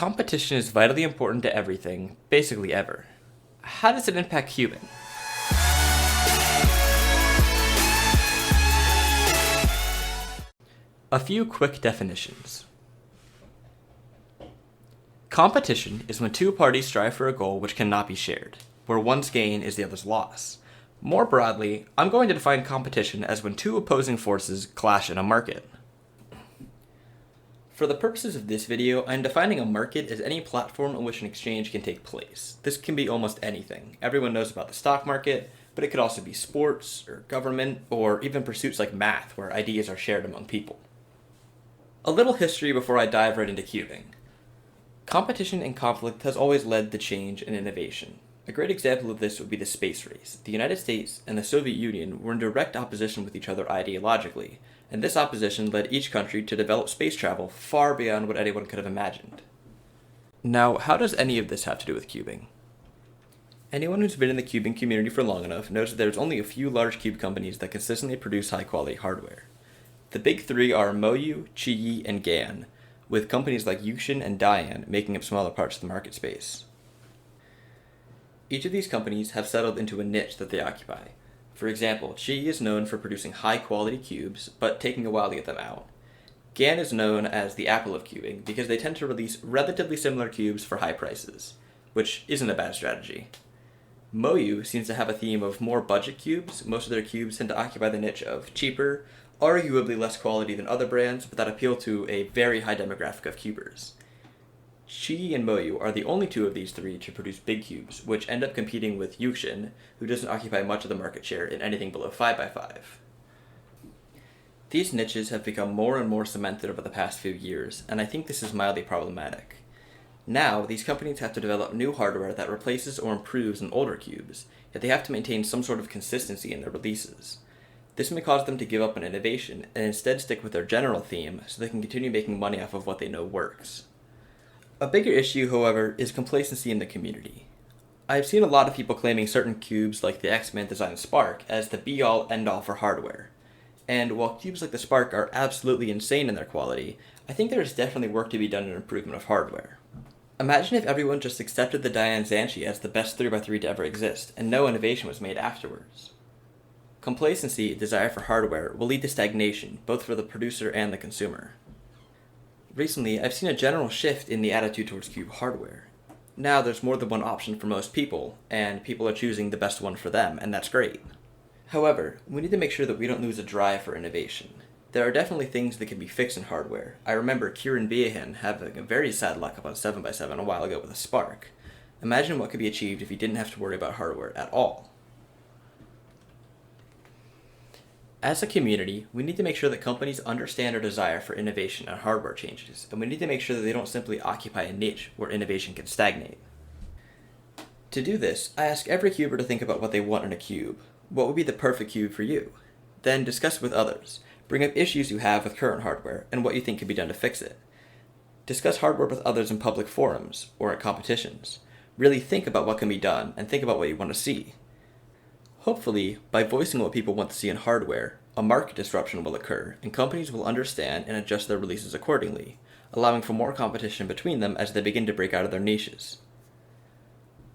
Competition is vitally important to everything, basically ever. How does it impact cubing? A few quick definitions. Competition is when two parties strive for a goal which cannot be shared, where one's gain is the other's loss. More broadly, I'm going to define competition as when two opposing forces clash in a market. For the purposes of this video, I'm defining a market as any platform on which an exchange can take place. This can be almost anything. Everyone knows about the stock market, but it could also be sports, or government, or even pursuits like math, where ideas are shared among people. A little history before I dive right into cubing. Competition and conflict has always led to change and innovation. A great example of this would be the space race. The United States and the Soviet Union were in direct opposition with each other ideologically, and this opposition led each country to develop space travel far beyond what anyone could have imagined. Now, how does any of this have to do with cubing? Anyone who's been in the cubing community for long enough knows that there's only a few large cube companies that consistently produce high-quality hardware. The big three are Moyu, Qiyi, and GAN, with companies like Yuxin and Dian making up smaller parts of the market space. Each of these companies have settled into a niche that they occupy. For example, Qiyi is known for producing high-quality cubes, but taking a while to get them out. GAN is known as the Apple of cubing because they tend to release relatively similar cubes for high prices, which isn't a bad strategy. Moyu seems to have a theme of more budget cubes. Most of their cubes tend to occupy the niche of cheaper, arguably less quality than other brands, but that appeal to a very high demographic of cubers. Qiyi and Moyu are the only two of these three to produce big cubes, which end up competing with Yuxin, who doesn't occupy much of the market share in anything below 5x5. These niches have become more and more cemented over the past few years, and I think this is mildly problematic. Now, these companies have to develop new hardware that replaces or improves on older cubes, yet they have to maintain some sort of consistency in their releases. This may cause them to give up on innovation and instead stick with their general theme so they can continue making money off of what they know works. A bigger issue, however, is complacency in the community. I've seen a lot of people claiming certain cubes like the X-Men design Spark as the be-all, end-all for hardware. And while cubes like the Spark are absolutely insane in their quality, I think there is definitely work to be done in improvement of hardware. Imagine if everyone just accepted the Dian Zanshi as the best 3x3 to ever exist, and no innovation was made afterwards. Complacency and desire for hardware will lead to stagnation, both for the producer and the consumer. Recently, I've seen a general shift in the attitude towards cube hardware. Now there's more than one option for most people, and people are choosing the best one for them, and that's great. However, we need to make sure that we don't lose a drive for innovation. There are definitely things that can be fixed in hardware. I remember Kieran Beahan having a very sad luck up on 7x7 a while ago with a Spark. Imagine what could be achieved if he didn't have to worry about hardware at all. As a community, we need to make sure that companies understand our desire for innovation and hardware changes, and we need to make sure that they don't simply occupy a niche where innovation can stagnate. To do this, I ask every cuber to think about what they want in a cube. What would be the perfect cube for you? Then discuss it with others. Bring up issues you have with current hardware and what you think can be done to fix it. Discuss hardware with others in public forums or at competitions. Really think about what can be done and think about what you want to see. Hopefully, by voicing what people want to see in hardware, a market disruption will occur, and companies will understand and adjust their releases accordingly, allowing for more competition between them as they begin to break out of their niches.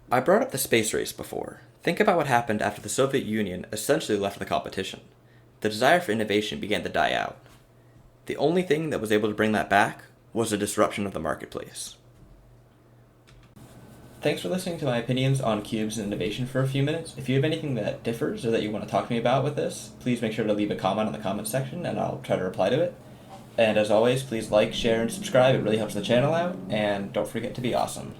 I brought up the space race before. Think about what happened after the Soviet Union essentially left the competition. The desire for innovation began to die out. The only thing that was able to bring that back was a disruption of the marketplace. Thanks for listening to my opinions on cubes and innovation for a few minutes. If you have anything that differs or that you want to talk to me about with this, please make sure to leave a comment in the comment section and I'll try to reply to it. And as always, please like, share, and subscribe. It really helps the channel out. And don't forget to be awesome.